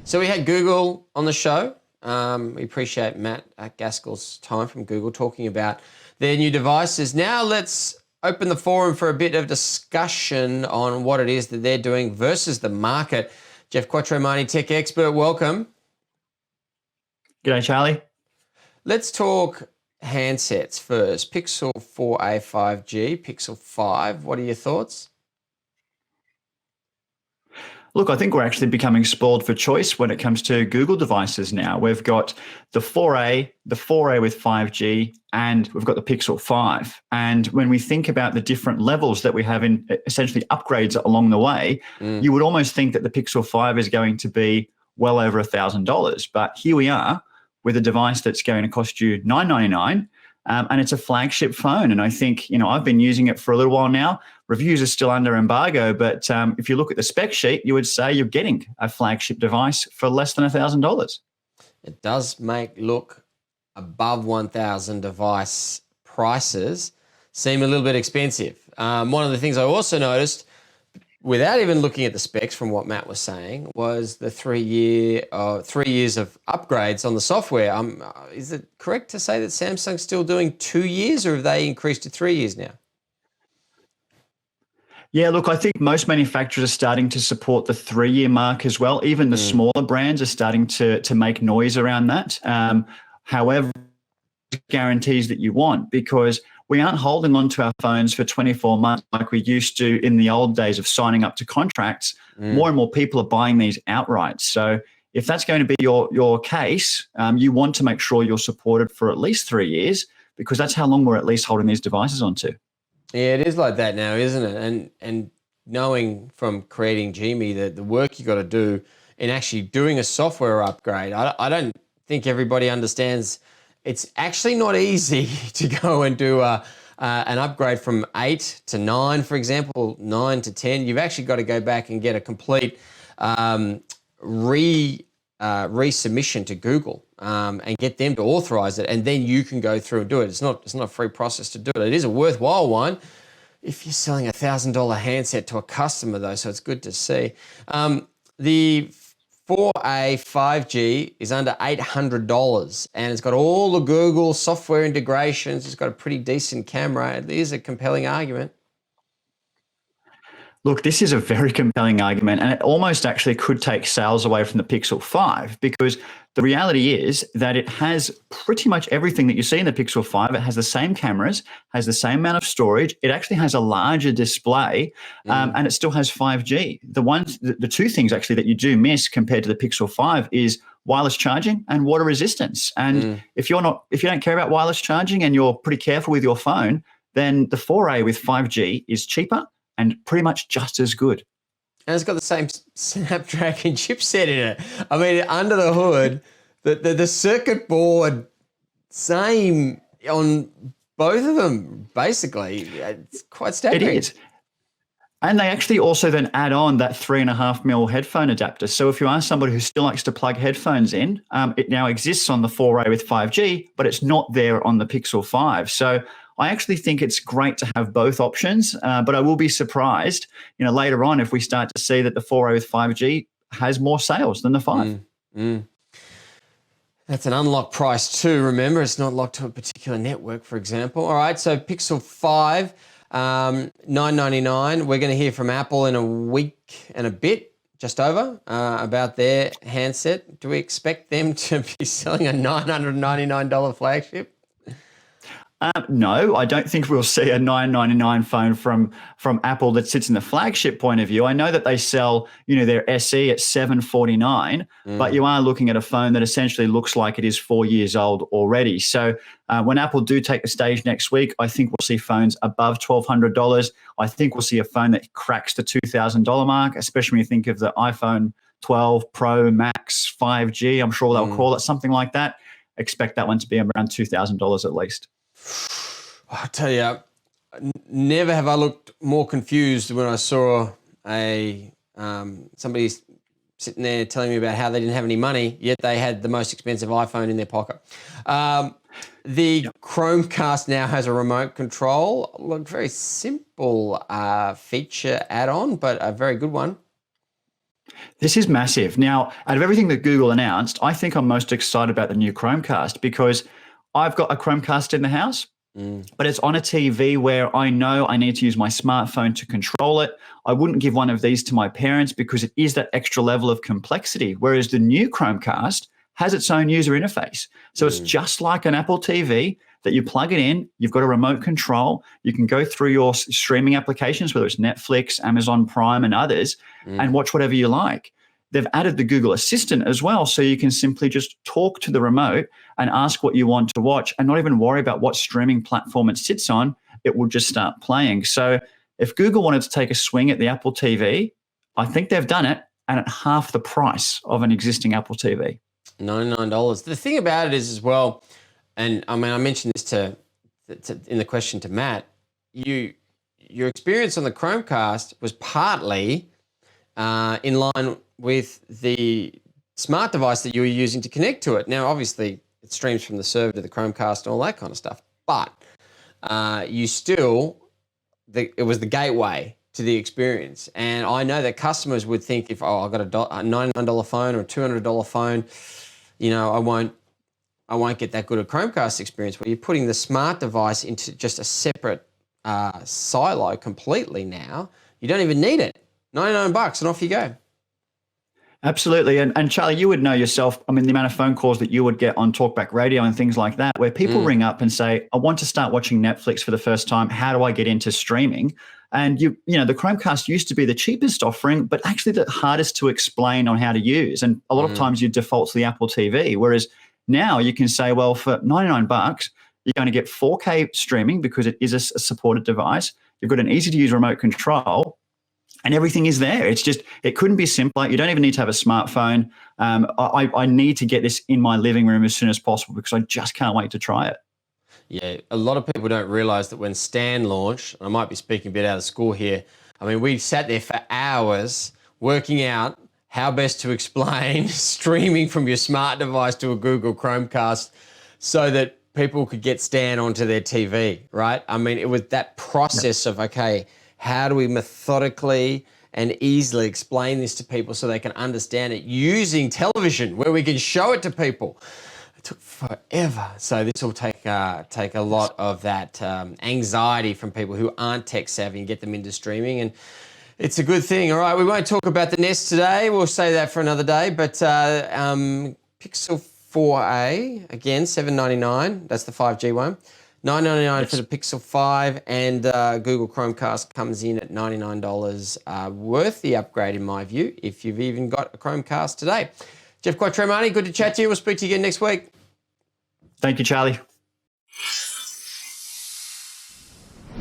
So we had Google on the show. We appreciate Matt Gaskell's time from Google talking about their new devices. Now let's open the forum for a bit of discussion on what it is that they're doing versus the market. Jeff Quattromani, tech expert, welcome. G'day, Charlie. Let's talk handsets first. Pixel 4a 5G, Pixel 5. What are your thoughts? Look, I think we're actually becoming spoiled for choice when it comes to Google devices now. We've got the 4A, the 4A with 5G, and we've got the Pixel 5. And when we think about the different levels that we have in essentially upgrades along the way, you would almost think that the Pixel 5 is going to be well over $1,000. But here we are with a device that's going to cost you $999. And it's a flagship phone. And I think, I've been using it for a little while now. Reviews are still under embargo, but if you look at the spec sheet, you would say you're getting a flagship device for less than $1,000. It does make look above 1,000 device prices seem a little bit expensive. One of the things I also noticed, without even looking at the specs from what Matt was saying, was the 3 years of upgrades on the software. Is it correct to say that Samsung's still doing 2 years, or have they increased to 3 years now? Yeah, look, I think most manufacturers are starting to support the 3-year mark as well. Even the smaller brands are starting to make noise around that. However, guarantees that you want, because we aren't holding on to our phones for 24 months like we used to in the old days of signing up to contracts. More and more people are buying these outright. So if that's going to be your case, you want to make sure you're supported for at least 3 years, because that's how long we're at least holding these devices onto. Yeah, it is like that now, isn't it? And knowing from creating Gmail that the work you got to do in actually doing a software upgrade, I don't think everybody understands. It's actually not easy to go and do an upgrade from 8 to 9, for example, 9 to 10. You've actually got to go back and get a complete resubmission to Google and get them to authorize it, and then you can go through and do it. It's not a free process to do it. It is a worthwhile one if you're selling a $1,000 handset to a customer, though, so it's good to see. The 4A 5G is under $800, and it's got all the Google software integrations. It's got a pretty decent camera. It is a compelling argument. Look, this is a very compelling argument, and it almost actually could take sales away from the Pixel 5, because the reality is that it has pretty much everything that you see in the Pixel 5. It has the same cameras, has the same amount of storage. It actually has a larger display, and it still has 5G. The two things actually that you do miss compared to the Pixel 5 is wireless charging and water resistance. And if you don't care about wireless charging and you're pretty careful with your phone, then the 4A with 5G is cheaper and pretty much just as good. And it's got the same Snapdragon chipset in it. I mean, under the hood, the circuit board, same on both of them, basically. It's quite staggering. It is. And they actually also then add on that 3.5mm headphone adapter. So if you are somebody who still likes to plug headphones in, it now exists on the 4A with 5G, but it's not there on the Pixel 5. So I actually think it's great to have both options, but I will be surprised, later on if we start to see that the 4A with 5G has more sales than the 5. That's an unlocked price too. Remember, it's not locked to a particular network, for example. All right, so Pixel 5, $999. We're going to hear from Apple in a week and a bit, just over, about their handset. Do we expect them to be selling a $999 flagship? No, I don't think we'll see a $999 phone from Apple that sits in the flagship point of view. I know that they sell, their SE at $749, but you are looking at a phone that essentially looks like it is 4 years old already. So when Apple do take the stage next week, I think we'll see phones above $1,200. I think we'll see a phone that cracks the $2,000 mark, especially when you think of the iPhone 12 Pro Max 5G. I'm sure they'll call it something like that. Expect that one to be around $2,000 at least. I'll tell you, never have I looked more confused when I saw somebody sitting there telling me about how they didn't have any money, yet they had the most expensive iPhone in their pocket. The Chromecast now has a remote control. Look, very simple feature add-on, but a very good one. This is massive. Now, out of everything that Google announced, I think I'm most excited about the new Chromecast because I've got a Chromecast in the house, but it's on a TV where I know I need to use my smartphone to control it. I wouldn't give one of these to my parents because it is that extra level of complexity, whereas the new Chromecast has its own user interface. So it's just like an Apple TV that you plug it in, you've got a remote control, you can go through your streaming applications, whether it's Netflix, Amazon Prime, and others, and watch whatever you like. They've added the Google Assistant as well, so you can simply just talk to the remote and ask what you want to watch and not even worry about what streaming platform it sits on. It will just start playing. So if Google wanted to take a swing at the Apple TV, I think they've done it, and at half the price of an existing Apple TV. $99. The thing about it is as well, and I mean, I mentioned this in the question to Matt, your experience on the Chromecast was partly in line with the smart device that you were using to connect to it. Now, obviously, it streams from the server to the Chromecast and all that kind of stuff, but it was the gateway to the experience. And I know that customers would think if, I've got a $99 phone or a $200 phone, I won't get that good a Chromecast experience. Where you're putting the smart device into just a separate silo completely now. You don't even need it. $99 and off you go. Absolutely. And Charlie, you would know yourself, I mean, the amount of phone calls that you would get on Talkback Radio and things like that, where people ring up and say, I want to start watching Netflix for the first time. How do I get into streaming? And the Chromecast used to be the cheapest offering, but actually the hardest to explain on how to use. And a lot of times you default to the Apple TV, whereas now you can say, well, for $99, you're going to get 4K streaming because it is a supported device. You've got an easy to use remote control. And everything is there. It's just, it couldn't be simpler. You don't even need to have a smartphone. I need to get this in my living room as soon as possible because I just can't wait to try it. Yeah, a lot of people don't realize that when Stan launched, I might be speaking a bit out of school here, I mean, we sat there for hours working out how best to explain streaming from your smart device to a Google Chromecast so that people could get Stan onto their TV, right? I mean, it was that process of, okay, how do we methodically and easily explain this to people so they can understand it using television where we can show it to people? It took forever. So this will take a lot of that anxiety from people who aren't tech savvy and get them into streaming. And it's a good thing. All right, we won't talk about the Nest today. We'll say that for another day. But Pixel 4a, again, $799. That's the 5G one. $999 for the Pixel 5, and Google Chromecast comes in at $99. Worth the upgrade, in my view, if you've even got a Chromecast today. Jeff Quattromani, good to chat to you. We'll speak to you again next week. Thank you, Charlie.